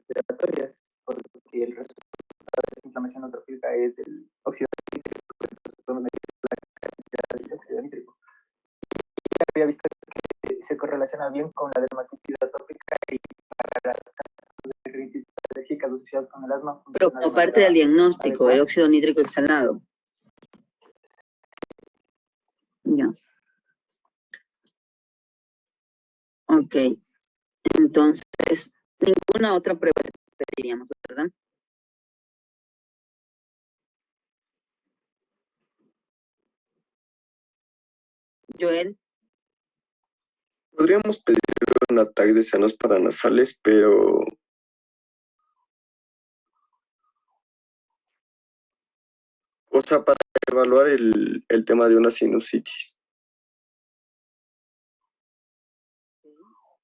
respiratorias, porque el resultado de esa inflamación neutrófica es el óxido nítrico, entonces podemos medir la cantidad de óxido nítrico. Y había visto que se correlaciona bien con la dermatitis atópica y para las de rinitis alérgica asociadas con el asma. Pero como parte del diagnóstico, el óxido nítrico exhalado. Ya. Ok. Entonces, ninguna otra prueba pediríamos, ¿verdad? Joel. Podríamos pedir un ataque de senos paranasales, pero o sea, para evaluar el tema de una sinusitis.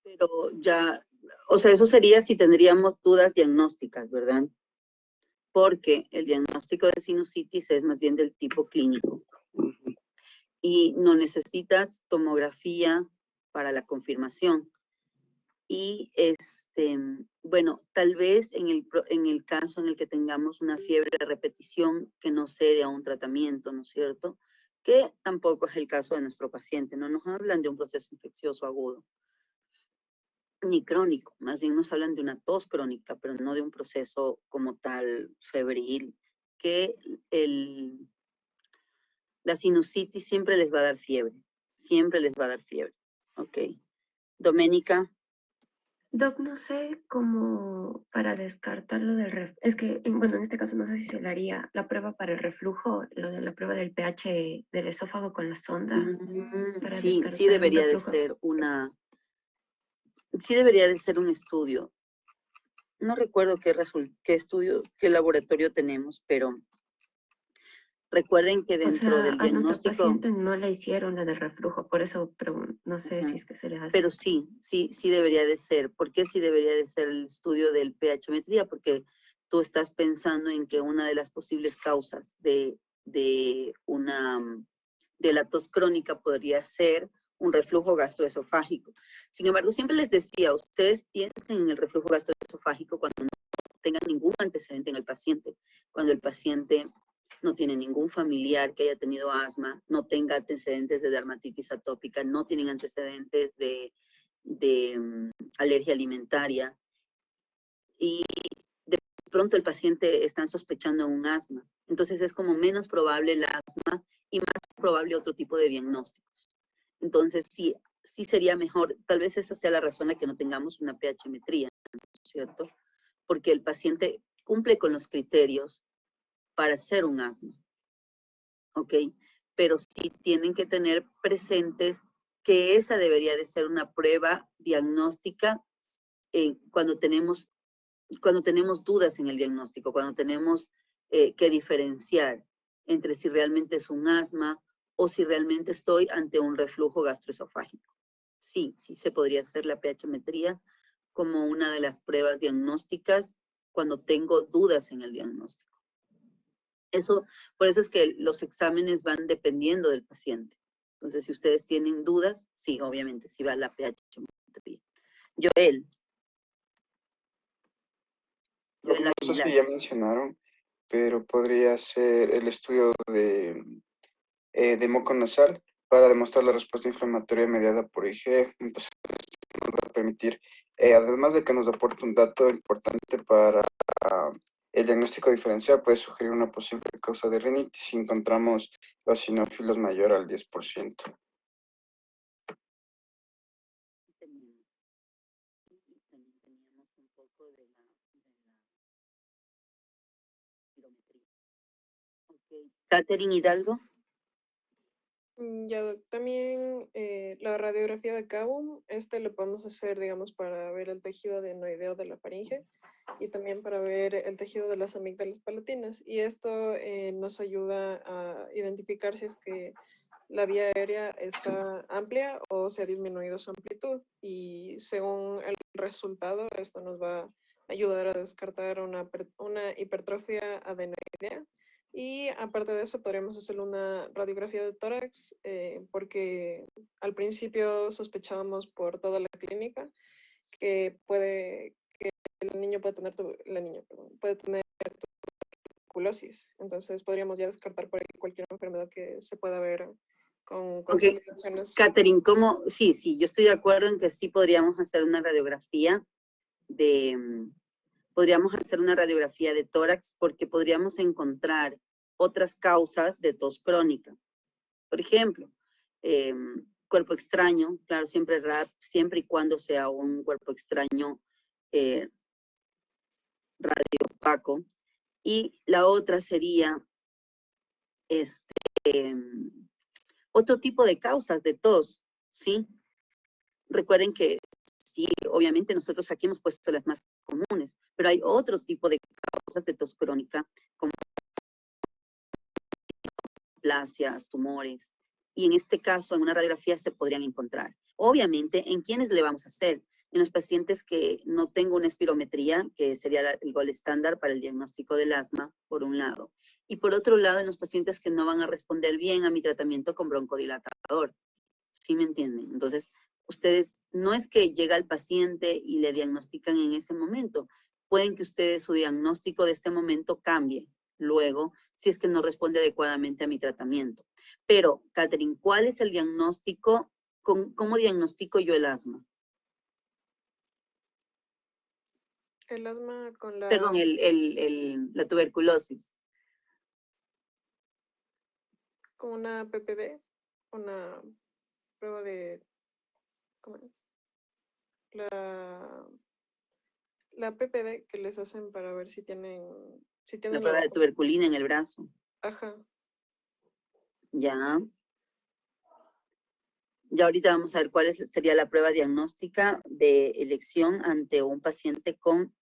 Pero ya, o sea, eso sería si tendríamos dudas diagnósticas, ¿verdad? Porque el diagnóstico de sinusitis es más bien del tipo clínico. Y no necesitas tomografía para la confirmación. Y bueno, tal vez en el caso en el que tengamos una fiebre de repetición que no cede a un tratamiento, ¿no es cierto? Que tampoco es el caso de nuestro paciente, no nos hablan de un proceso infeccioso agudo ni crónico, más bien nos hablan de una tos crónica, pero no de un proceso como tal febril, que la sinusitis siempre les va a dar fiebre, ¿ok? Doménica. Doc, no sé cómo para descartar lo del es que, bueno, en este caso no sé si se le haría la prueba para el reflujo, lo de la prueba del pH del esófago con la sonda. Para Sí, sí debería de ser sí debería de ser un estudio. No recuerdo qué estudio, qué laboratorio tenemos, pero recuerden que dentro del diagnóstico... A nuestro paciente no le hicieron la de reflujo, por eso no sé si es que se les hace. Pero sí debería de ser. ¿Por qué sí debería de ser el estudio del pH-metría? Porque tú estás pensando en que una de las posibles causas de la tos crónica podría ser un reflujo gastroesofágico. Sin embargo, siempre les decía, ustedes piensen en el reflujo gastroesofágico cuando no tengan ningún antecedente en el paciente, cuando el paciente no tiene ningún familiar que haya tenido asma, no tenga antecedentes de dermatitis atópica, no tienen antecedentes de alergia alimentaria y de pronto el paciente está sospechando un asma. Entonces es como menos probable el asma y más probable otro tipo de diagnósticos. Entonces sí sería mejor, tal vez esa sea la razón de que no tengamos una pH-metría, ¿cierto? Porque el paciente cumple con los criterios para hacer un asma, ¿ok? Pero sí tienen que tener presentes que esa debería de ser una prueba diagnóstica cuando tenemos dudas en el diagnóstico, cuando tenemos que diferenciar entre si realmente es un asma o si realmente estoy ante un reflujo gastroesofágico. Sí se podría hacer la pH-metría como una de las pruebas diagnósticas cuando tengo dudas en el diagnóstico. Por eso es que los exámenes van dependiendo del paciente. Entonces, si ustedes tienen dudas, sí, obviamente, sí va la pH-metría. Joel. No sé si ya mencionaron, pero podría ser el estudio de moco nasal para demostrar la respuesta inflamatoria mediada por IgE. Entonces, nos va a permitir, además de que nos aporte un dato importante para el diagnóstico diferencial, puede sugerir una posible causa de rinitis si encontramos los eosinófilos mayor al 10%. Catherine Hidalgo. Ya, también la radiografía de Cabo, le podemos hacer, digamos, para ver el tejido adenoideo de la faringe y también para ver el tejido de las amígdalas palatinas. Y esto nos ayuda a identificar si es que la vía aérea está amplia o se ha disminuido su amplitud. Y según el resultado, esto nos va a ayudar a descartar una hipertrofia adenoidea. Y aparte de eso, podríamos hacer una radiografía de tórax, porque al principio sospechábamos por toda la clínica que niño puede tener, puede tener tuberculosis. Entonces podríamos ya descartar por ahí cualquier enfermedad que se pueda ver con consolidaciones. Catherine, ¿cómo? Sí, yo estoy de acuerdo en que sí podríamos hacer una radiografía de tórax porque podríamos encontrar otras causas de tos crónica. Por ejemplo, cuerpo extraño, claro, siempre y cuando sea un cuerpo extraño radiopaco. Y la otra sería otro tipo de causas de tos, ¿sí? Recuerden que sí, obviamente nosotros aquí hemos puesto las más comunes, pero hay otro tipo de causas de tos crónica, como neoplasias, tumores, y en este caso, en una radiografía se podrían encontrar. Obviamente, ¿en quiénes le vamos a hacer? En los pacientes que no tengo una espirometría, que sería el gol estándar para el diagnóstico del asma, por un lado. Y por otro lado, en los pacientes que no van a responder bien a mi tratamiento con broncodilatador. ¿Sí me entienden? Entonces, ustedes, no es que llega el paciente y le diagnostican en ese momento. Pueden que ustedes, su diagnóstico de este momento cambie luego, si es que no responde adecuadamente a mi tratamiento. Pero, Catherine, ¿cuál es el diagnóstico? ¿Cómo diagnostico yo el asma? El asma con la... Perdón, la tuberculosis. Con una PPD, una prueba de... ¿Cómo es? La PPD que les hacen para ver si tienen... La prueba de tuberculina en el brazo. Ajá. Ya. Ya ahorita vamos a ver cuál sería la prueba diagnóstica de elección ante un paciente con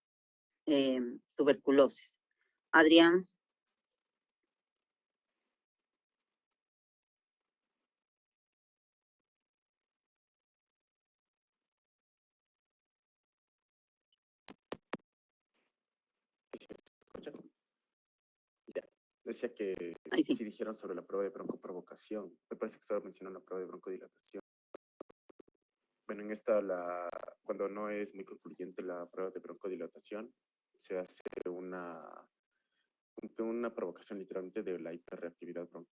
tuberculosis. Adrián. Ya. Decía que Sí. sí dijeron sobre la prueba de broncoprovocación. Me parece que estaba mencionando la prueba de broncodilatación. Bueno, en esta, cuando no es muy concluyente la prueba de broncodilatación, se hace una provocación literalmente de la hiperreactividad bronquial.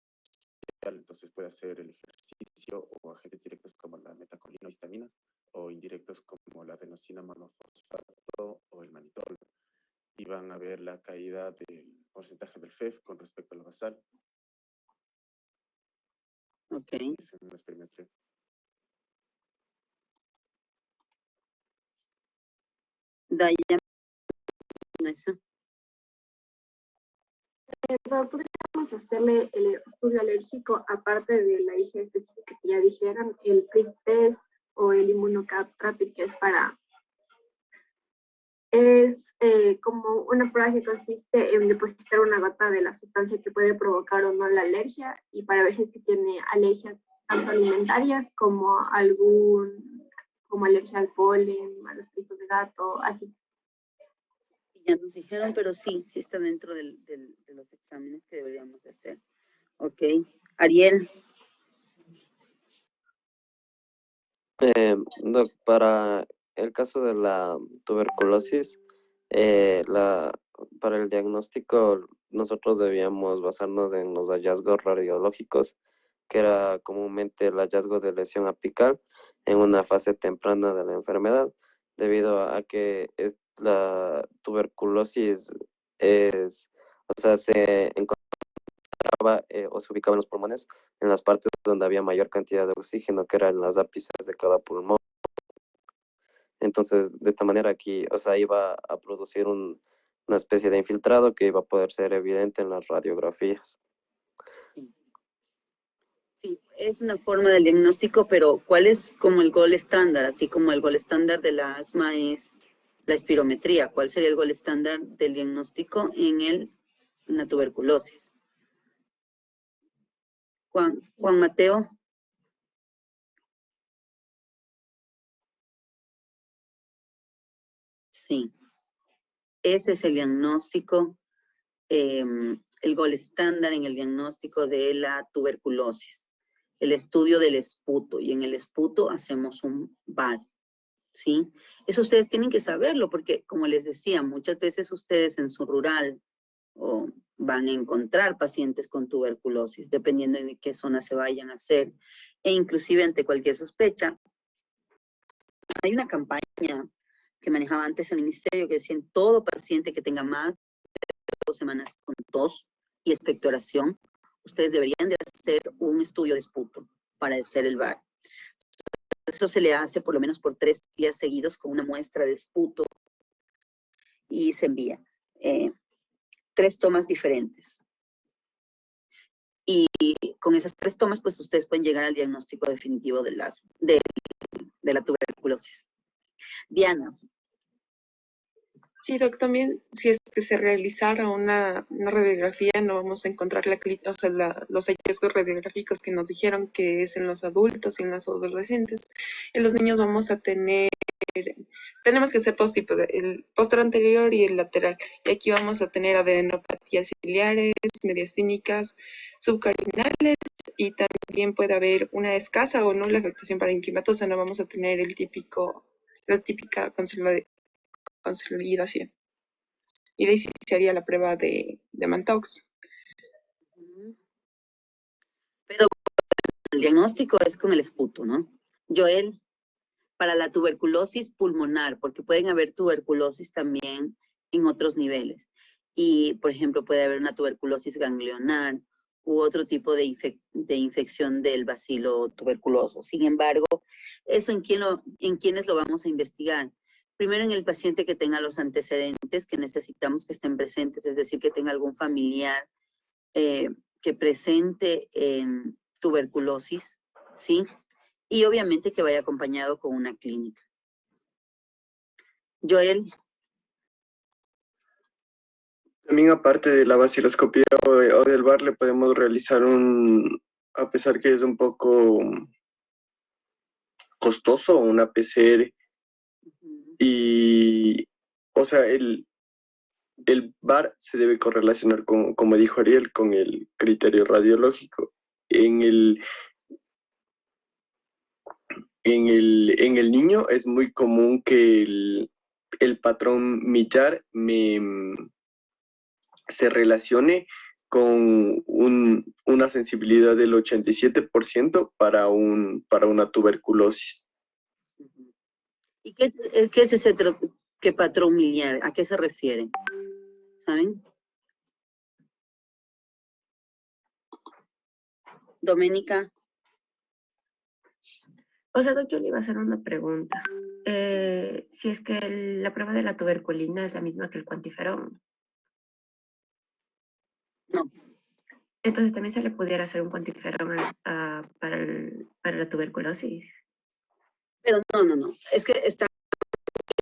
Entonces puede hacer el ejercicio o agentes directos como la metacolina o histamina, o indirectos como la adenosina monofosfato o el manitol. Y van a ver la caída del porcentaje del FEF con respecto a la basal. Ok. Es una espirometría. Daya. Podríamos hacerle el estudio alérgico aparte de la IG específica que ya dijeron, el prick test o el immunocaprapid, que es como una prueba que consiste en depositar una gota de la sustancia que puede provocar o no la alergia, y para ver si es que tiene alergias tanto alimentarias como alergia al polen, a los pitos de gato, así. Ya nos dijeron, pero sí está dentro de los exámenes que deberíamos de hacer. Ok. Ariel. Doc, para el caso de la tuberculosis, para el diagnóstico nosotros debíamos basarnos en los hallazgos radiológicos, que era comúnmente el hallazgo de lesión apical en una fase temprana de la enfermedad, debido a que la tuberculosis se encontraba o se ubicaba en los pulmones, en las partes donde había mayor cantidad de oxígeno, que eran las ápices de cada pulmón. Entonces, de esta manera aquí, iba a producir una especie de infiltrado que iba a poder ser evidente en las radiografías. Sí, es una forma del diagnóstico, pero ¿cuál es como el gol estándar? Así como el gol estándar de la asma es la espirometría. ¿Cuál sería el gol estándar del diagnóstico en la tuberculosis? Juan Mateo. Sí, ese es el diagnóstico, el gol estándar en el diagnóstico de la tuberculosis. El estudio del esputo, y en el esputo hacemos un VAR, ¿sí? Eso ustedes tienen que saberlo porque, como les decía, muchas veces ustedes en su rural o van a encontrar pacientes con tuberculosis, dependiendo de qué zona se vayan a hacer. E inclusive ante cualquier sospecha, hay una campaña que manejaba antes el ministerio que decía todo paciente que tenga más de 2 semanas con tos y expectoración, ustedes deberían de hacer un estudio de esputo para hacer el VAR. Eso se le hace por lo menos por 3 días seguidos con una muestra de esputo y se envía 3 tomas diferentes. Y con esas 3 tomas, pues ustedes pueden llegar al diagnóstico definitivo de la tuberculosis. Diana. Sí, Doc, también si es que se realizara una radiografía, no vamos a encontrar los hallazgos radiográficos que nos dijeron que es en los adultos y en los adolescentes. En los niños tenemos que hacer 2 tipos, el posterior anterior y el lateral. Y aquí vamos a tener adenopatías ciliares, mediastínicas, subcarinales, y también puede haber una escasa o nula afectación parenquimatosa. No vamos a tener la típica consolidación. Y de ahí sí se haría la prueba de Mantoux. Pero el diagnóstico es con el esputo, ¿no? Joel, para la tuberculosis pulmonar, porque pueden haber tuberculosis también en otros niveles. Y, por ejemplo, puede haber una tuberculosis ganglionar u otro tipo de infección del bacilo tuberculoso. Sin embargo, eso en quiénes lo vamos a investigar. Primero en el paciente que tenga los antecedentes que necesitamos que estén presentes, es decir, que tenga algún familiar que presente tuberculosis, ¿sí? Y obviamente que vaya acompañado con una clínica. Joel. También aparte de la vaciloscopía o del VAR, le podemos realizar a pesar que es un poco costoso, una PCR. Y, o sea, el VAR se debe correlacionar con, como dijo Ariel, con el criterio radiológico. En el niño es muy común que el patrón Millar se relacione con una sensibilidad del 87% para una tuberculosis. ¿Y qué es ese patrón Millar? ¿A qué se refiere? ¿Saben? Doménica. O sea, doctor, le iba a hacer una pregunta. Si es que la prueba de la tuberculina es la misma que el cuantiferón. No. Entonces también se le pudiera hacer un cuantiferón para la tuberculosis. Pero no. Es que están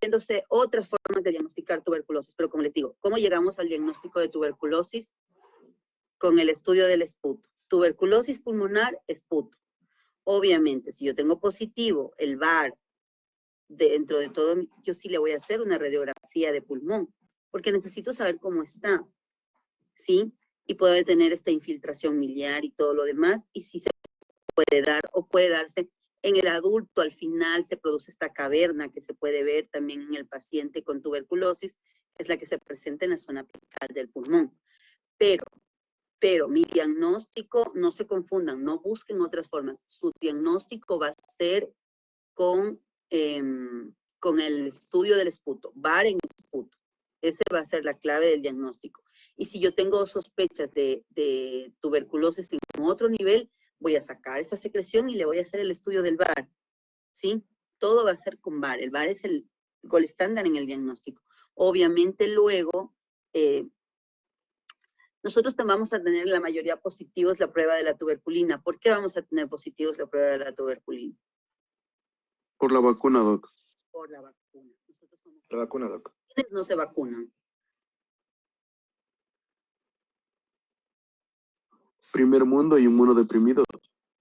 viéndose otras formas de diagnosticar tuberculosis. Pero como les digo, ¿cómo llegamos al diagnóstico de tuberculosis? Con el estudio del esputo. Tuberculosis pulmonar, esputo. Obviamente, si yo tengo positivo el VAR, dentro de todo, yo sí le voy a hacer una radiografía de pulmón, porque necesito saber cómo está, ¿sí? Y puede tener esta infiltración miliar y todo lo demás, y si se puede dar o puede darse en el adulto, al final se produce esta caverna que se puede ver también en el paciente con tuberculosis, que es la que se presenta en la zona apical del pulmón. Pero mi diagnóstico, no se confundan, no busquen otras formas. Su diagnóstico va a ser con el estudio del esputo, VAR en esputo. Ese va a ser la clave del diagnóstico. Y si yo tengo sospechas de tuberculosis en otro nivel, voy a sacar esa secreción y le voy a hacer el estudio del VAR, ¿sí? Todo va a ser con VAR. El VAR es el gol estándar en el diagnóstico. Obviamente luego, nosotros vamos a tener la mayoría positivos la prueba de la tuberculina. ¿Por qué vamos a tener positivos la prueba de la tuberculina? Por la vacuna, Doc. Por la vacuna. La vacuna, Doc. ¿Quiénes no se vacunan? Primer mundo y inmunodeprimidos.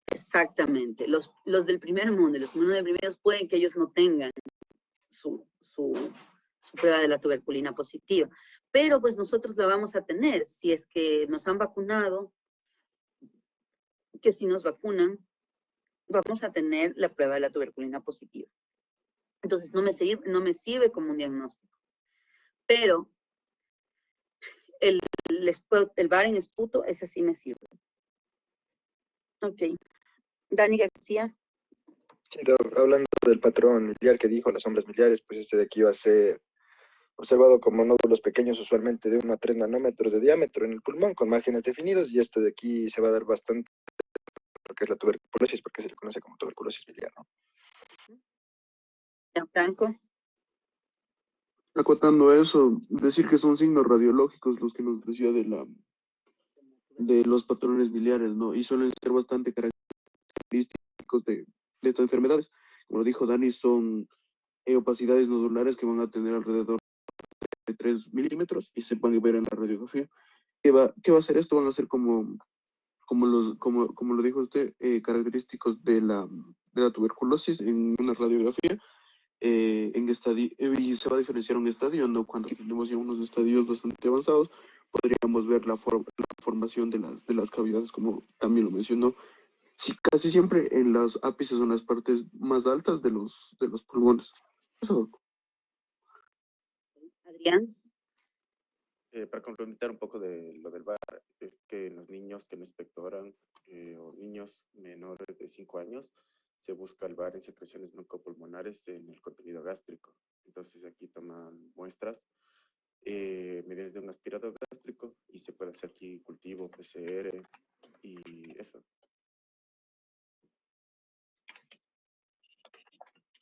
Exactamente. Los del primer mundo y los inmunodeprimidos pueden que ellos no tengan su prueba de la tuberculina positiva. Pero pues nosotros la vamos a tener si es que nos han vacunado, que si nos vacunan, vamos a tener la prueba de la tuberculina positiva. Entonces no me sirve como un diagnóstico. Pero el VAR en esputo, ese sí me sirve. Ok. Dani García. Sí, hablando del patrón miliar que dijo, las sombras miliares, pues este de aquí va a ser observado como nódulos pequeños, usualmente de 1 a 3 nanómetros de diámetro en el pulmón, con márgenes definidos, y esto de aquí se va a dar bastante lo que es la tuberculosis, porque se le conoce como tuberculosis miliar, ¿no? Franco. Acotando eso, decir que son signos radiológicos los que nos decía de los patrones biliares, ¿no? Y suelen ser bastante característicos de estas enfermedades. Como lo dijo Dani, son opacidades nodulares que van a tener alrededor de 3 milímetros y se van a ver en la radiografía. ¿Qué va a hacer esto? Van a ser como lo dijo usted, característicos de la tuberculosis en una radiografía. Y se va a diferenciar un estadio, ¿no? Cuando tenemos ya unos estadios bastante avanzados, podríamos ver la formación de las cavidades, como también lo mencionó. Sí, casi siempre en las ápices son las partes más altas de los pulmones. Eso. Adrián. Para complementar un poco de lo del VAR, es que en los niños que no expectoran o niños menores de 5 años, se busca el VAR en secreciones broncopulmonares en el contenido gástrico. Entonces aquí toman muestras mediante un aspirador gástrico y se puede hacer aquí cultivo, PCR y eso.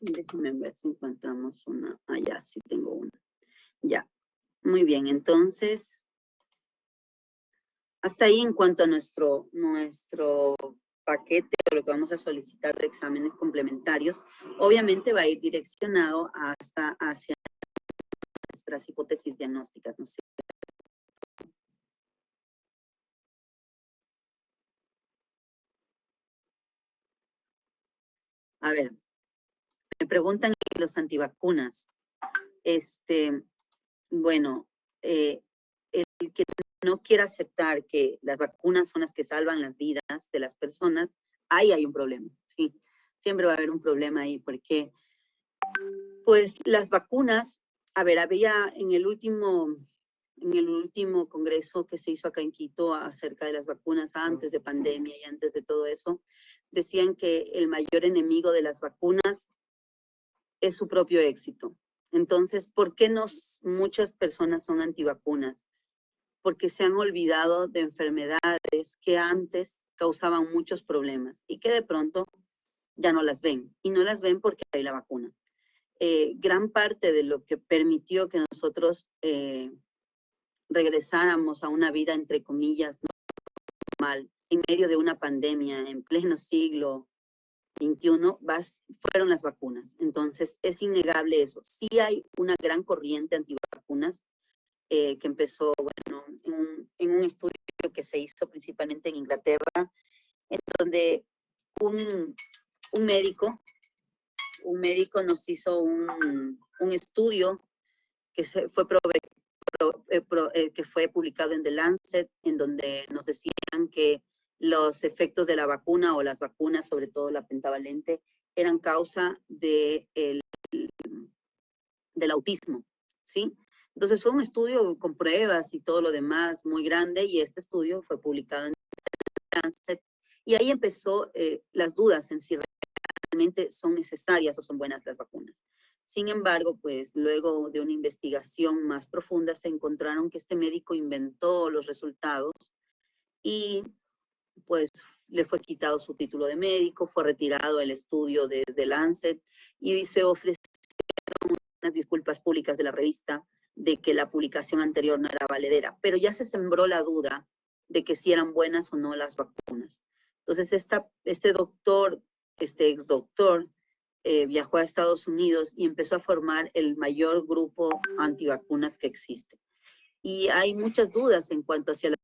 Déjenme ver si encontramos una. Ah, ya, sí tengo una. Ya. Muy bien, entonces, hasta ahí en cuanto a nuestro paquete o lo que vamos a solicitar de exámenes complementarios, obviamente va a ir direccionado hacia nuestras hipótesis diagnósticas, ¿no es cierto? A ver, me preguntan los antivacunas. Bueno, el que no quiera aceptar que las vacunas son las que salvan las vidas de las personas, ahí hay un problema, sí. Siempre va a haber un problema ahí, porque pues las vacunas, a ver, había en el último congreso que se hizo acá en Quito acerca de las vacunas antes de pandemia y antes de todo eso, decían que el mayor enemigo de las vacunas es su propio éxito. Entonces, ¿por qué muchas personas son antivacunas? Porque se han olvidado de enfermedades que antes causaban muchos problemas y que de pronto ya no las ven. Y no las ven porque hay la vacuna. Gran parte de lo que permitió que nosotros regresáramos a una vida, entre comillas, normal, en medio de una pandemia, en pleno siglo XXI, fueron las vacunas. Entonces, es innegable eso. Sí hay una gran corriente antivacunas que empezó, bueno, en un estudio que se hizo principalmente en Inglaterra, en donde un médico nos hizo un estudio que que fue publicado en The Lancet, en donde nos decían que los efectos de la vacuna o las vacunas, sobre todo la pentavalente, eran causa del autismo, ¿sí? Entonces fue un estudio con pruebas y todo lo demás muy grande, y este estudio fue publicado en The Lancet, y ahí empezó las dudas en si realmente son necesarias o son buenas las vacunas. Sin embargo, pues luego de una investigación más profunda se encontraron que este médico inventó los resultados y pues le fue quitado su título de médico, fue retirado el estudio desde Lancet y se ofrecieron unas disculpas públicas de la revista de que la publicación anterior no era valedera, pero ya se sembró la duda de que si eran buenas o no las vacunas. Entonces este ex doctor, viajó a Estados Unidos y empezó a formar el mayor grupo antivacunas que existe. Y hay muchas dudas en cuanto a si las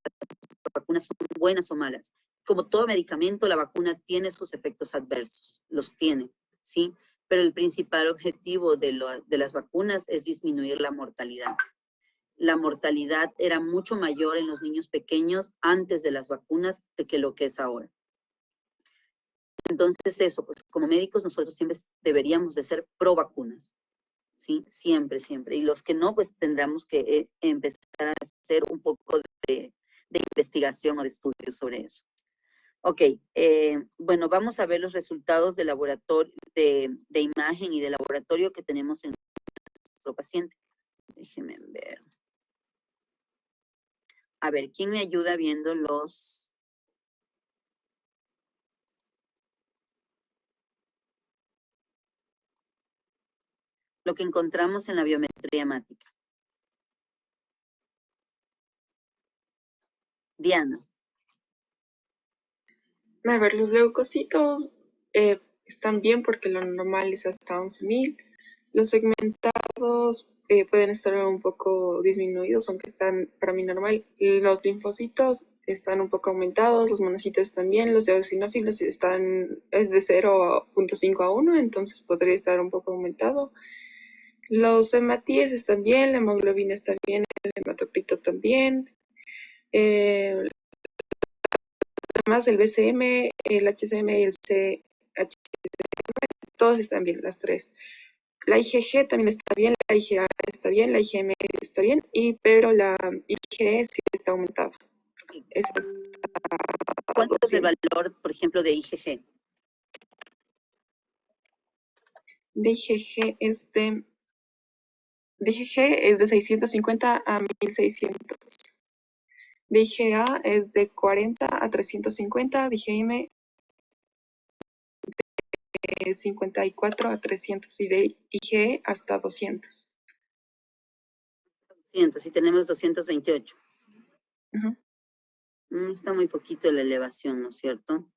vacunas son buenas o malas. Como todo medicamento, la vacuna tiene sus efectos adversos, los tiene, ¿sí? Pero el principal objetivo de las vacunas es disminuir la mortalidad. La mortalidad era mucho mayor en los niños pequeños antes de las vacunas que lo que es ahora. Entonces eso, pues como médicos nosotros siempre deberíamos de ser pro vacunas, ¿sí? Siempre, siempre. Y los que no, pues tendremos que empezar a hacer un poco de investigación o de estudios sobre eso. Ok, bueno, vamos a ver los resultados de laboratorio, de imagen y de laboratorio que tenemos en nuestro paciente. Déjenme ver. A ver, ¿quién me ayuda viendo lo que encontramos en la biometría hemática? Diana. A ver, los leucocitos están bien porque lo normal es hasta 11.000. Los segmentados pueden estar un poco disminuidos, aunque están para mí normal. Los linfocitos están un poco aumentados, los monocitos también, los eosinófilos es de 0.5 a 1, entonces podría estar un poco aumentado. Los hematíes están bien, la hemoglobina está bien, el hematocrito también. Además, el BCM, el HCM y el CHCM, todos están bien, las tres. La IgG también está bien, la IgA está bien, la IgM está bien, pero la IgE sí está aumentada. ¿Cuánto es el valor, por ejemplo, de IgG? De IgG es de 650 a 1600. De IgA es de 40 a 350, de IgM de 54 a 300 y de IgE hasta 200. 200, y tenemos 228. Uh-huh. Está muy poquito la elevación, ¿no es cierto?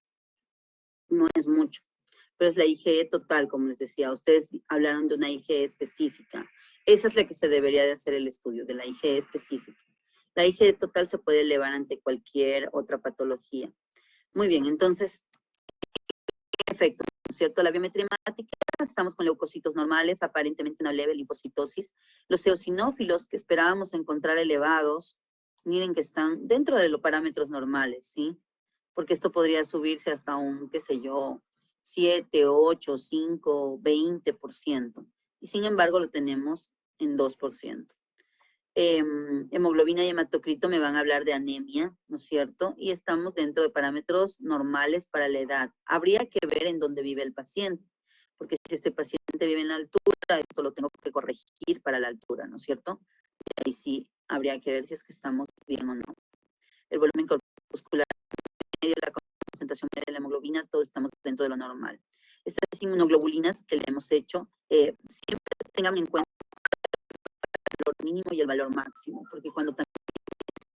No es mucho, pero es la IgE total, como les decía. Ustedes hablaron de una IgE específica. Esa es la que se debería de hacer el estudio, de la IgE específica. La IgE total se puede elevar ante cualquier otra patología. Muy bien, entonces, en efecto, ¿no es cierto? La biometría hemática, estamos con leucocitos normales, aparentemente una leve linfocitosis. Los eosinófilos que esperábamos encontrar elevados, miren que están dentro de los parámetros normales, ¿sí? Porque esto podría subirse hasta un, qué sé yo, 7, 8, 5, 20%. Y sin embargo lo tenemos en 2%. Hemoglobina y hematocrito me van a hablar de anemia, ¿no es cierto? Y estamos dentro de parámetros normales para la edad. Habría que ver en dónde vive el paciente, porque si este paciente vive en la altura, esto lo tengo que corregir para la altura, ¿no es cierto? Y ahí sí habría que ver si es que estamos bien o no. El volumen corpuscular medio, la concentración media de la hemoglobina, todos estamos dentro de lo normal. Estas inmunoglobulinas que le hemos hecho, siempre tengan en cuenta el valor mínimo y el valor máximo, porque cuando también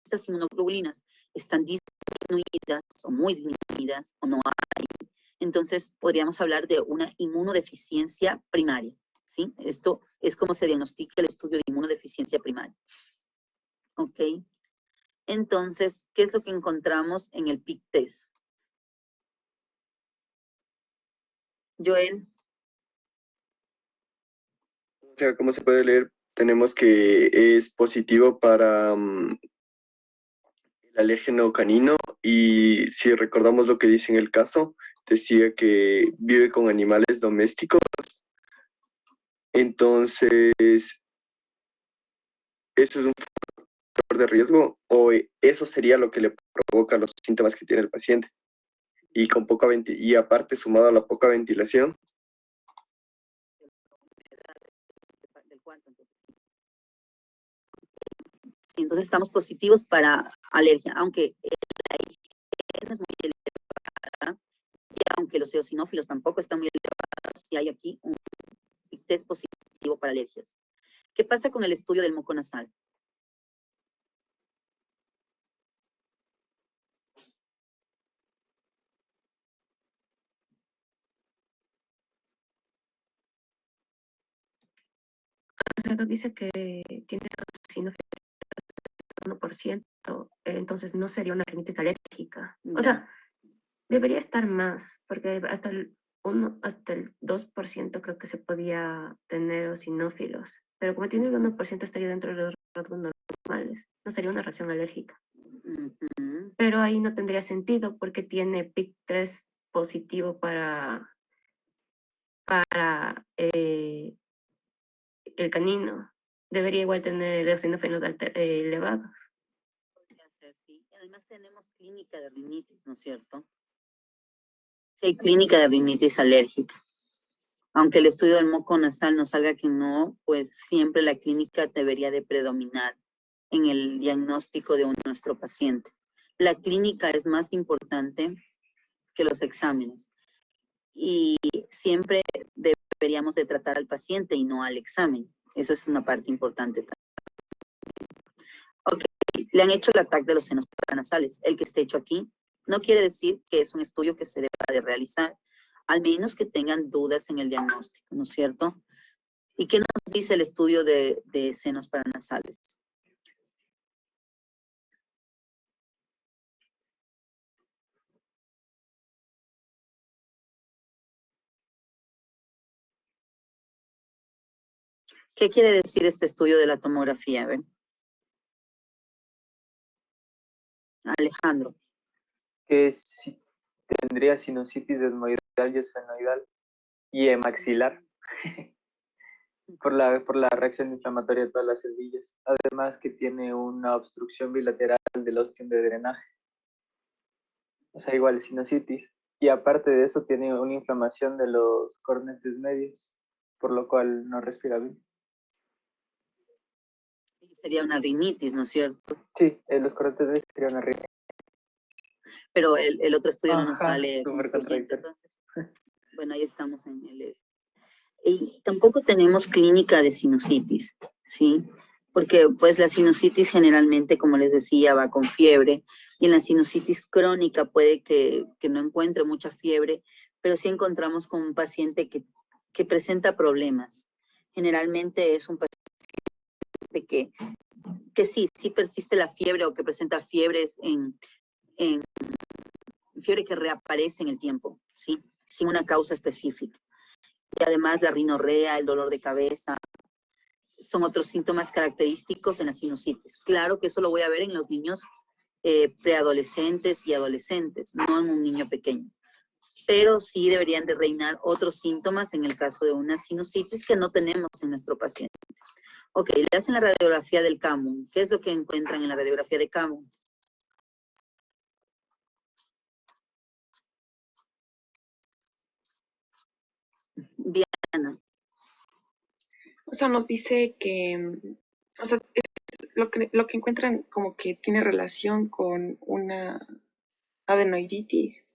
estas inmunoglobulinas están disminuidas o muy disminuidas o no hay, entonces podríamos hablar de una inmunodeficiencia primaria, ¿sí? Esto es como se diagnostica el estudio de inmunodeficiencia primaria. ¿Ok? Entonces, ¿qué es lo que encontramos en el PIC test? Joel. O sea, como se puede leer, tenemos que es positivo para el alérgeno canino, y si recordamos lo que dice en el caso, decía que vive con animales domésticos. Entonces, ¿eso es un factor de riesgo o eso sería lo que le provoca los síntomas que tiene el paciente? Y con poca y aparte sumado a la poca ventilación. Entonces estamos positivos para alergia, aunque la IgE no es muy elevada, y aunque los eosinófilos tampoco están muy elevados, sí hay aquí un test positivo para alergias. ¿Qué pasa con el estudio del moco nasal? Dice que tiene eosinófilos 1%, entonces no sería una rinitis alérgica. O sea, debería estar más, porque hasta el 2% creo que se podía tener eosinófilos, pero como tiene el 1% estaría dentro de los rasgos normales, no sería una reacción alérgica. Pero ahí no tendría sentido porque tiene PIC 3 positivo para el canino. Debería igual tener eosinófilos elevados. Podría ser, sí. Además tenemos clínica de rinitis, ¿no es cierto? Sí, hay clínica de rinitis alérgica. Aunque el estudio del moco nasal nos salga que no, pues siempre la clínica debería de predominar en el diagnóstico de nuestro paciente. La clínica es más importante que los exámenes. Y siempre deberíamos de tratar al paciente y no al examen. Eso es una parte importante también. Ok, le han hecho el TAC de los senos paranasales. El que esté hecho aquí no quiere decir que es un estudio que se deba de realizar, al menos que tengan dudas en el diagnóstico, ¿no es cierto? ¿Y qué nos dice el estudio de senos paranasales? ¿Qué quiere decir este estudio de la tomografía? A ver. Alejandro. Que si tendría sinusitis desmoidal y esfenoidal y maxilar por la reacción inflamatoria de todas las celdillas. Además que tiene una obstrucción bilateral del ostium de drenaje. O sea, igual sinusitis. Y aparte de eso tiene una inflamación de los cornetes medios, por lo cual no respira bien. Sería una rinitis, ¿no es cierto? Sí, los cornetes medios sería una rinitis. Pero el otro estudio no nos sale súper concluyente, entonces. Bueno, ahí estamos en el... Y tampoco tenemos clínica de sinusitis, ¿sí? Porque pues la sinusitis generalmente, como les decía, va con fiebre. Y en la sinusitis crónica puede que no encuentre mucha fiebre, pero sí encontramos con un paciente que presenta problemas. Generalmente es un paciente que sí persiste la fiebre o que presenta fiebres fiebre que reaparece en el tiempo, ¿sí? Sin una causa específica. Y además la rinorrea, el dolor de cabeza, son otros síntomas característicos en la sinusitis. Claro que eso lo voy a ver en los niños preadolescentes y adolescentes, no en un niño pequeño. Pero sí deberían de reinar otros síntomas en el caso de una sinusitis que no tenemos en nuestro paciente. Ok, le hacen la radiografía del Camun. ¿Qué es lo que encuentran en la radiografía de Camun? Diana. O sea, nos dice que, o sea, es lo que encuentran como que tiene relación con una adenoiditis.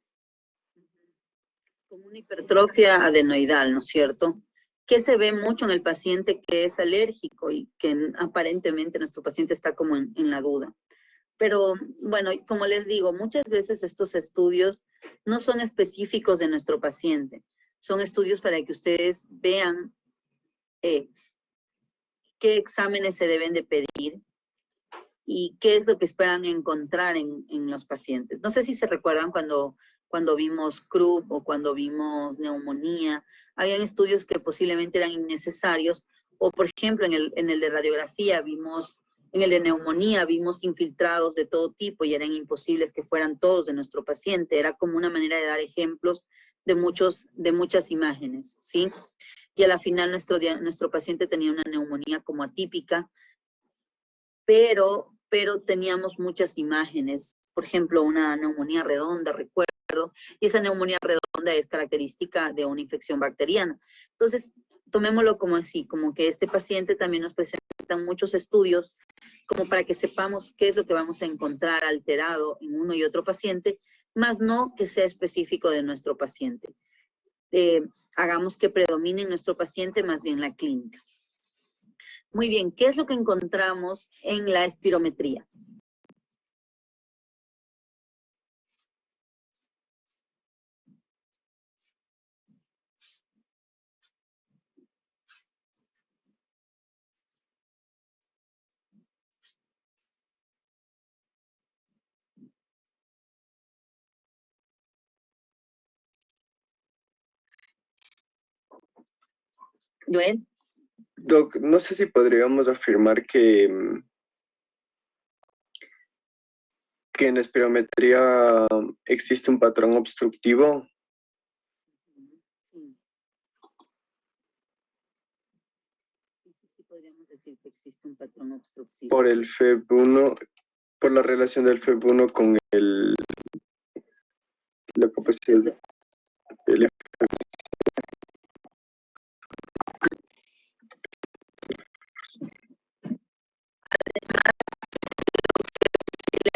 Como una hipertrofia adenoidal, ¿no es cierto? Que se ve mucho en el paciente que es alérgico y que aparentemente nuestro paciente está como en la duda. Pero bueno, como les digo, muchas veces estos estudios no son específicos de nuestro paciente. Son estudios para que ustedes vean qué exámenes se deben de pedir y qué es lo que esperan encontrar en los pacientes. No sé si se recuerdan cuando vimos Krupp o cuando vimos neumonía, habían estudios que posiblemente eran innecesarios, o por ejemplo en el de radiografía en el de neumonía vimos infiltrados de todo tipo y eran imposibles que fueran todos de nuestro paciente. Era como una manera de dar ejemplos de muchas imágenes, ¿sí? Y a la final nuestro paciente tenía una neumonía como atípica, pero teníamos muchas imágenes. Por ejemplo, una neumonía redonda, recuerdo, y esa neumonía redonda es característica de una infección bacteriana. Entonces, tomémoslo como así, como que este paciente también nos presenta muchos estudios, como para que sepamos qué es lo que vamos a encontrar alterado en uno y otro paciente, más no que sea específico de nuestro paciente. Hagamos que predomine en nuestro paciente más bien la clínica. Muy bien, ¿qué es lo que encontramos en la espirometría? Joel. Doc, no sé si podríamos afirmar que en espirometría existe un patrón obstructivo decir que existe un patrón obstructivo? Por el FEB1, por la relación del FEB1 con la capacidad del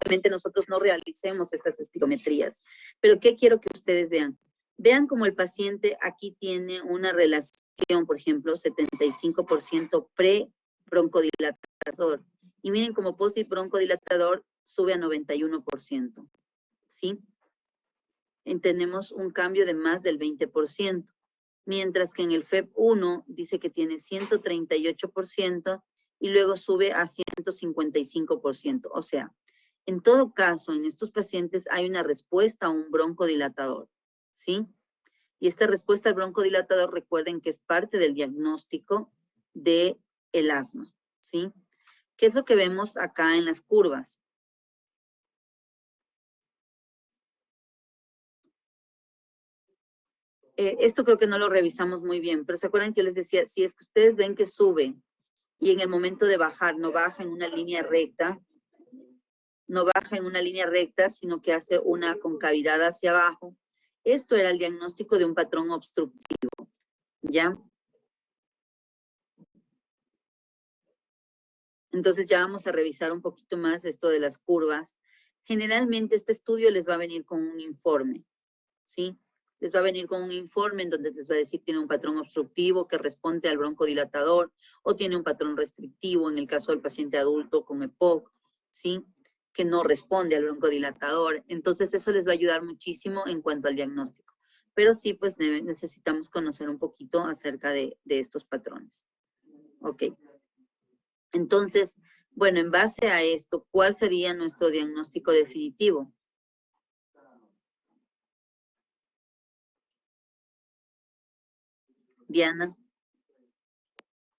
Posiblemente nosotros no realicemos estas espirometrías. Pero ¿qué quiero que ustedes vean? Vean como el paciente aquí tiene una relación, por ejemplo, 75% pre-broncodilatador. Y miren como post-broncodilatador sube a 91%. ¿Sí? Tenemos un cambio de más del 20%. Mientras que en el FEB1 dice que tiene 138% y luego sube a 155%. O sea, en todo caso, en estos pacientes hay una respuesta a un broncodilatador, ¿sí? Y esta respuesta al broncodilatador, recuerden que es parte del diagnóstico del asma, ¿sí? ¿Qué es lo que vemos acá en las curvas? Esto creo que no lo revisamos muy bien, pero ¿se acuerdan que yo les decía, si es que ustedes ven que sube y en el momento de bajar no baja en una línea recta, no baja en una línea recta, sino que hace una concavidad hacia abajo. Esto era el diagnóstico de un patrón obstructivo, ¿ya? Entonces ya vamos a revisar un poquito más esto de las curvas. Generalmente este estudio les va a venir con un informe, ¿sí? Les va a venir con un informe en donde les va a decir tiene un patrón obstructivo que responde al broncodilatador o tiene un patrón restrictivo en el caso del paciente adulto con EPOC, ¿sí? Que no responde al broncodilatador. Entonces eso les va a ayudar muchísimo en cuanto al diagnóstico. Pero sí, pues necesitamos conocer un poquito acerca de estos patrones. Ok. Entonces, bueno, en base a esto, ¿cuál sería nuestro diagnóstico definitivo? Diana.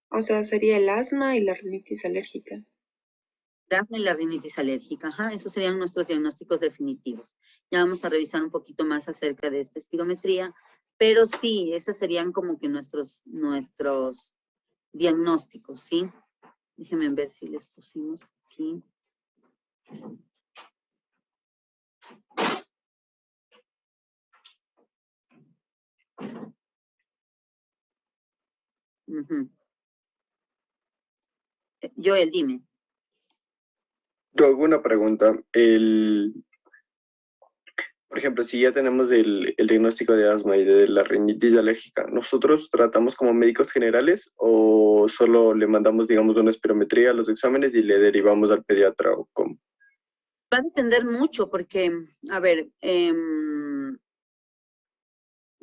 O sea, sería el asma y la rinitis alérgica. El asma y la rinitis alérgica, ajá, esos serían nuestros diagnósticos definitivos. Ya vamos a revisar un poquito más acerca de esta espirometría, pero sí, esos serían como que nuestros diagnósticos, ¿sí? Déjenme ver si les pusimos aquí. Joel, dime. Yo hago una pregunta. Por ejemplo, si ya tenemos el diagnóstico de asma y de la rinitis alérgica, ¿nosotros tratamos como médicos generales o solo le mandamos, digamos, una espirometría a los exámenes y le derivamos al pediatra o cómo? Va a depender mucho porque, a ver,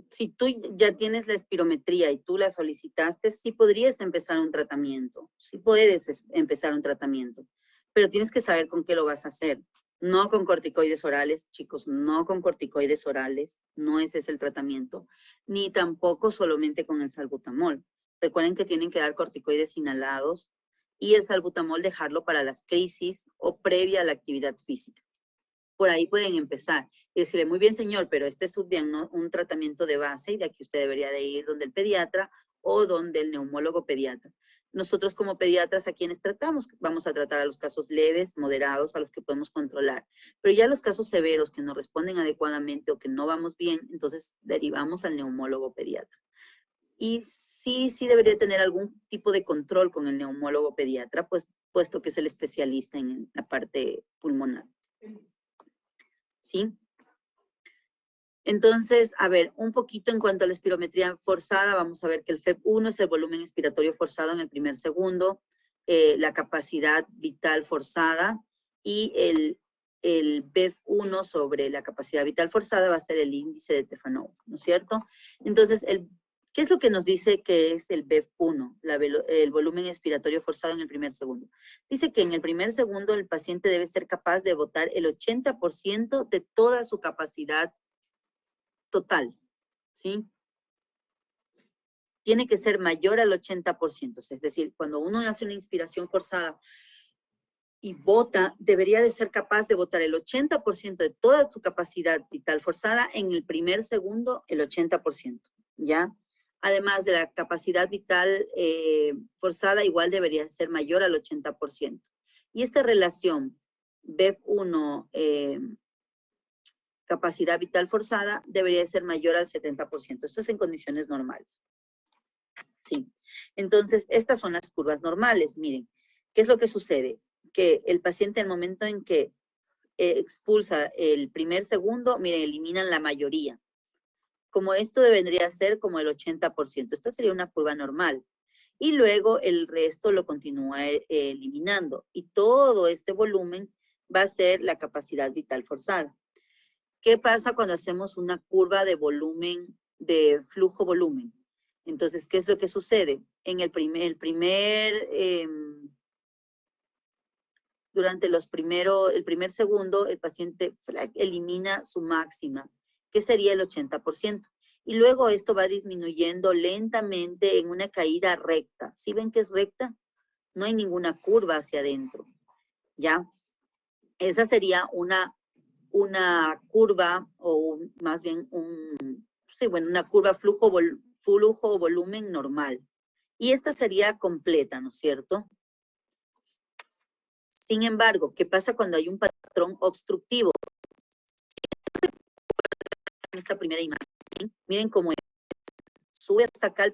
si tú ya tienes la espirometría y tú la solicitaste, sí podrías empezar un tratamiento, sí puedes empezar un tratamiento, pero tienes que saber con qué lo vas a hacer. No con corticoides orales, chicos, no con corticoides orales, no ese es el tratamiento, ni tampoco solamente con el salbutamol. Recuerden que tienen que dar corticoides inhalados y el salbutamol dejarlo para las crisis o previa a la actividad física. Por ahí pueden empezar y decirle, muy bien señor, pero este es un tratamiento de base y de aquí usted debería de ir donde el pediatra o donde el neumólogo pediatra. Nosotros como pediatras a quienes tratamos, vamos a tratar a los casos leves, moderados, a los que podemos controlar. Pero ya los casos severos que no responden adecuadamente o que no vamos bien, entonces derivamos al neumólogo pediatra. Y sí debería tener algún tipo de control con el neumólogo pediatra, pues, puesto que es el especialista en la parte pulmonar. ¿Sí? Entonces, a ver, un poquito en cuanto a la espirometría forzada, vamos a ver que el FEB1 es el volumen expiratorio forzado en el primer segundo, la capacidad vital forzada y el BEF1 sobre la capacidad vital forzada va a ser el índice de Tefanow, ¿no es cierto? Entonces, ¿qué es lo que nos dice que es el BEF1, el volumen expiratorio forzado en el primer segundo? Dice que en el primer segundo el paciente debe ser capaz de botar el 80% de toda su capacidad total, ¿sí? Tiene que ser mayor al 80%, es decir, cuando uno hace una inspiración forzada y bota, debería de ser capaz de botar el 80% de toda su capacidad vital forzada en el primer segundo, el 80%, ¿ya? Además de la capacidad vital forzada, igual debería ser mayor al 80%. Y esta relación BEF1, capacidad vital forzada, debería ser mayor al 70%. Esto es en condiciones normales. Sí. Entonces, estas son las curvas normales. Miren, ¿qué es lo que sucede? Que el paciente, al momento en que expulsa el primer segundo, miren, eliminan la mayoría. Como esto vendría a ser como el 80%. Esta sería una curva normal. Y luego el resto lo continúa eliminando. Y todo este volumen va a ser la capacidad vital forzada. ¿Qué pasa cuando hacemos una curva de volumen, de flujo-volumen? Entonces, ¿qué es lo que sucede? En durante el primer segundo, el paciente elimina su máxima, que sería el 80%. Y luego esto va disminuyendo lentamente en una caída recta. ¿Sí ven que es recta? No hay ninguna curva hacia adentro. ¿Ya? Esa sería una curva, o más bien una curva flujo-volumen normal. Y esta sería completa, ¿no es cierto? Sin embargo, ¿qué pasa cuando hay un patrón obstructivo? En esta primera imagen, miren cómo sube hasta acá el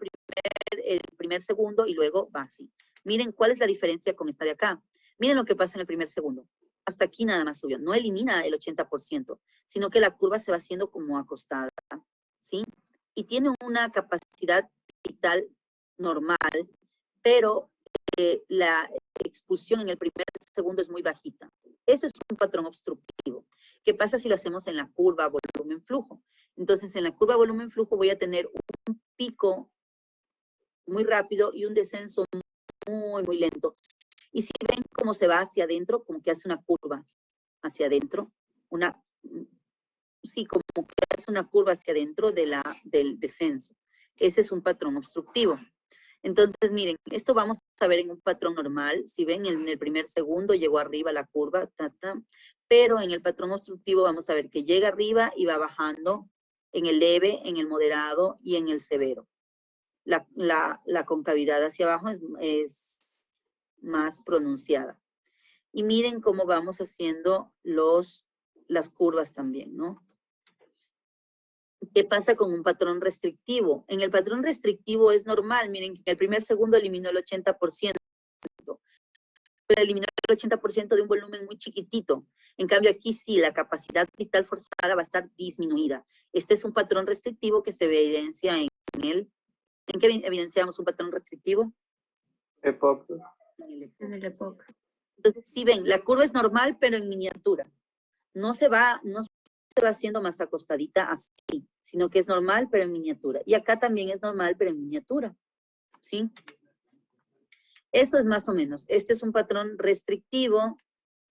primer segundo y luego va así. Miren cuál es la diferencia con esta de acá. Miren lo que pasa en el primer segundo. Hasta aquí nada más subió. No elimina el 80%, sino que la curva se va haciendo como acostada, ¿sí? Y tiene una capacidad vital normal, pero la expulsión en el primer segundo es muy bajita. Eso es un patrón obstructivo. ¿Qué pasa si lo hacemos en la curva volumen-flujo? Entonces, en la curva volumen-flujo voy a tener un pico muy rápido y un descenso muy, muy lento. Y si ven cómo se va hacia adentro, como que hace una curva hacia adentro, como que hace una curva hacia adentro del descenso. Ese es un patrón obstructivo. Entonces, miren, esto vamos a ver en un patrón normal. Si ven, en el primer segundo llegó arriba la curva, pero en el patrón obstructivo vamos a ver que llega arriba y va bajando en el leve, en el moderado y en el severo. La concavidad hacia abajo es más pronunciada. Y miren cómo vamos haciendo las curvas también, ¿no? ¿Qué pasa con un patrón restrictivo? En el patrón restrictivo es normal, miren que en el primer segundo eliminó el 80%, pero eliminó el 80% de un volumen muy chiquitito. En cambio aquí sí, la capacidad vital forzada va a estar disminuida. Este es un patrón restrictivo que se evidencia en él. ¿En qué evidenciamos un patrón restrictivo? EPOC. En el EPOC. Entonces, si ven, la curva es normal, pero en miniatura. No se va haciendo más acostadita así, sino que es normal, pero en miniatura. Y acá también es normal, pero en miniatura. ¿Sí? Eso es más o menos. Este es un patrón restrictivo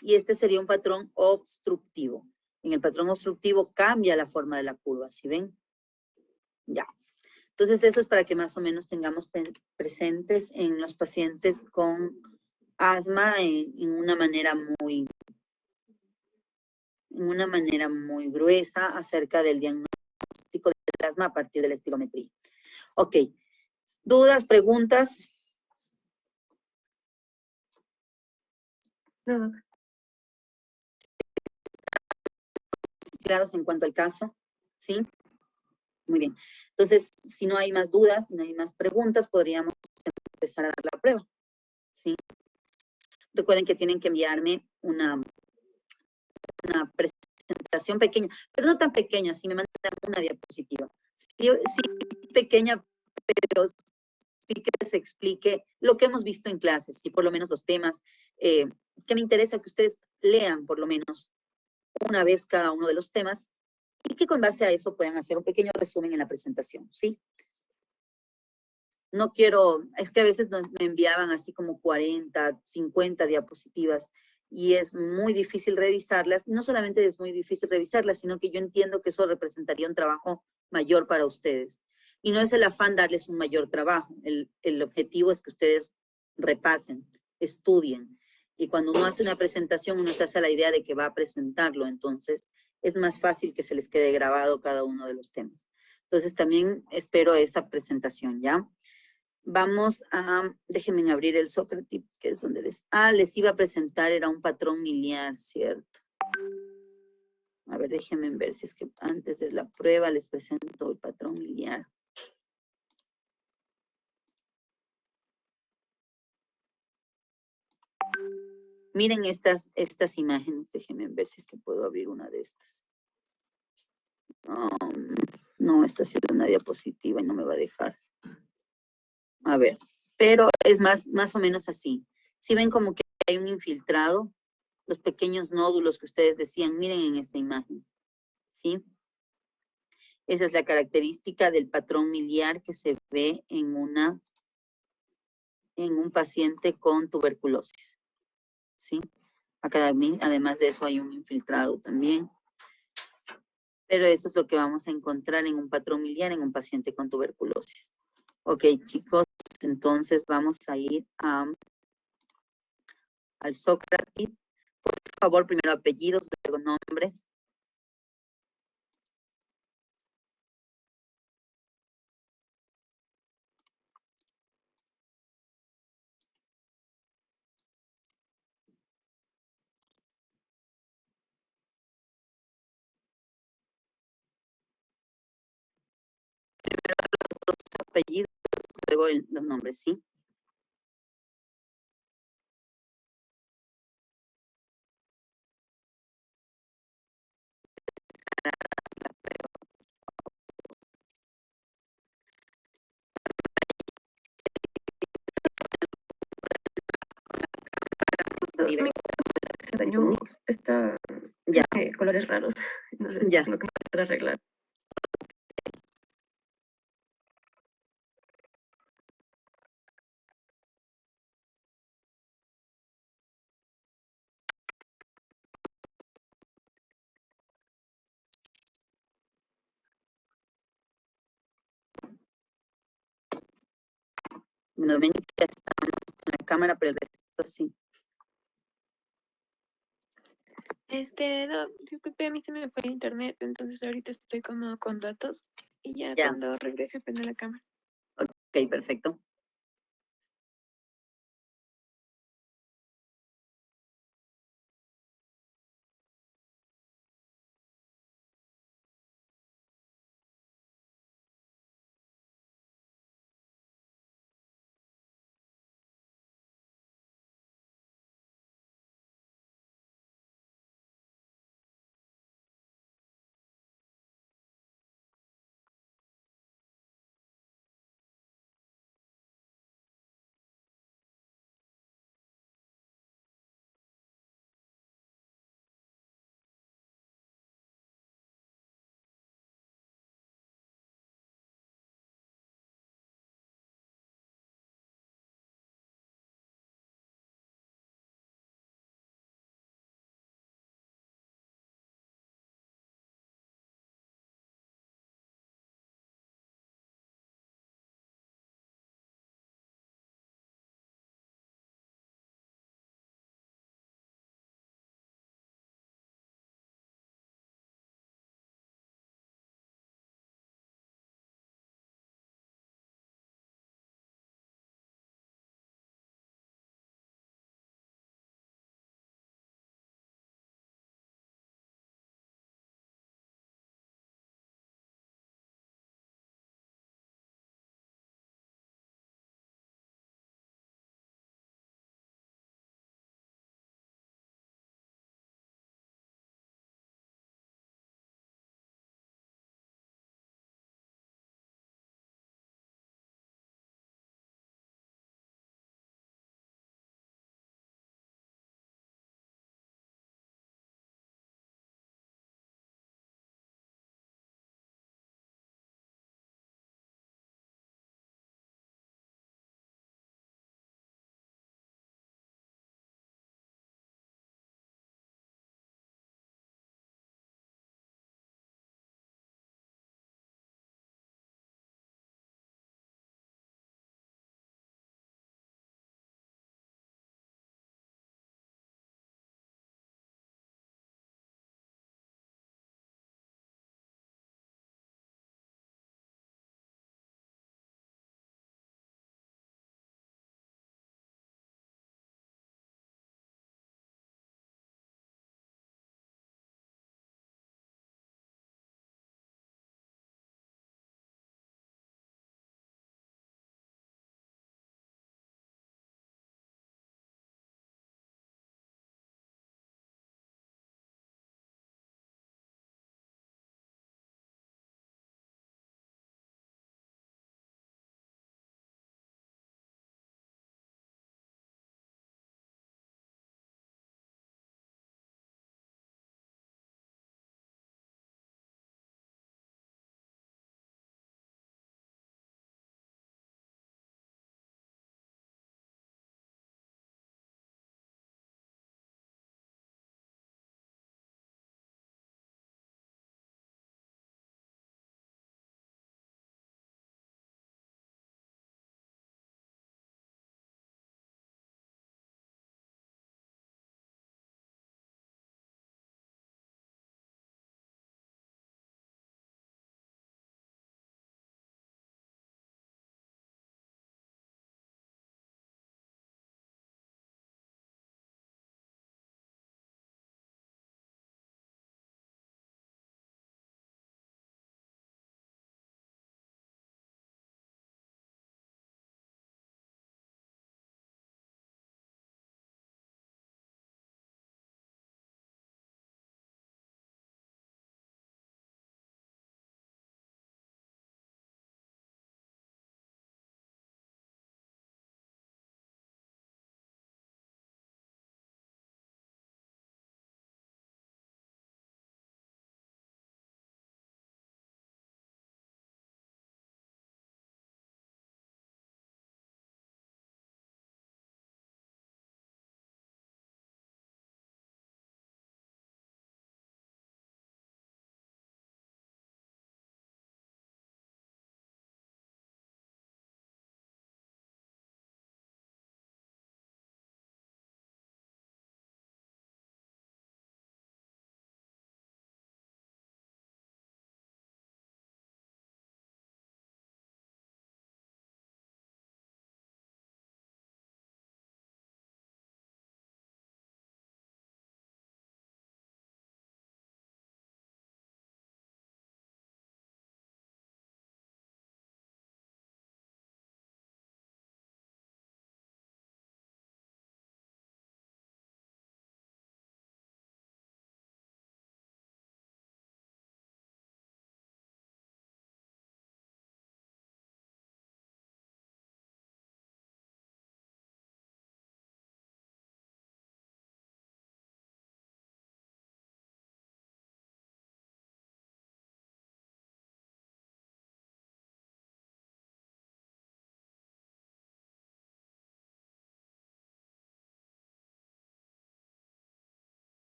y este sería un patrón obstructivo. En el patrón obstructivo cambia la forma de la curva, ¿sí ven? Ya. Entonces, eso es para que más o menos tengamos presentes en los pacientes con asma en una manera muy gruesa acerca del diagnóstico del asma a partir de la estilometría. Ok. ¿Dudas, preguntas? No. ¿Claros en cuanto al caso? ¿Sí? Muy bien. Entonces, si no hay más dudas, si no hay más preguntas, podríamos empezar a dar la prueba. ¿Sí? Recuerden que tienen que enviarme una presentación pequeña, pero no tan pequeña, si me mandan una diapositiva. Sí, pequeña, pero sí que se explique lo que hemos visto en clases y por lo menos los temas que me interesa que ustedes lean por lo menos una vez cada uno de los temas y que con base a eso puedan hacer un pequeño resumen en la presentación, ¿sí? No quiero, es que a veces me enviaban así como 40, 50 diapositivas y es muy difícil revisarlas. No solamente es muy difícil revisarlas, sino que yo entiendo que eso representaría un trabajo mayor para ustedes. Y no es el afán darles un mayor trabajo. El objetivo es que ustedes repasen, estudien. Y cuando uno hace una presentación, uno se hace la idea de que va a presentarlo. Entonces, es más fácil que se les quede grabado cada uno de los temas. Entonces también espero esa presentación, ¿ya? Vamos a, déjenme abrir el Sócrates, que es donde les iba a presentar, era un patrón miliar, ¿cierto? A ver, déjenme ver si es que antes de la prueba les presento el patrón miliar. Miren estas imágenes, déjenme ver si es que puedo abrir una de estas. No, esta ha sido una diapositiva y no me va a dejar. A ver, pero es más o menos así. Si ven como que hay un infiltrado, los pequeños nódulos que ustedes decían, miren en esta imagen, ¿sí? Esa es la característica del patrón miliar que se ve en un paciente con tuberculosis, ¿sí? Acá además de eso hay un infiltrado también. Pero eso es lo que vamos a encontrar en un patrón miliar en un paciente con tuberculosis. Ok, chicos, entonces vamos a ir al Sócrates. Por favor, primero apellidos, luego nombres. Primero los dos apellidos, luego los nombres, ¿sí? Se dañó, está Ya. Colores raros, no sé, Ya. lo que puedo arreglar. Bueno, ven que estamos con la cámara, pero el resto sí. Disculpe, a mí se me fue el internet, entonces ahorita estoy como con datos y ya Ya. cuando regrese prende la cámara. Ok, perfecto.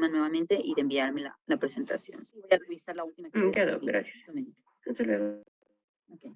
nuevamente y de enviarme la presentación. Sí, voy a revisar la última. Claro, gracias. Doménica. Hasta luego. Okay.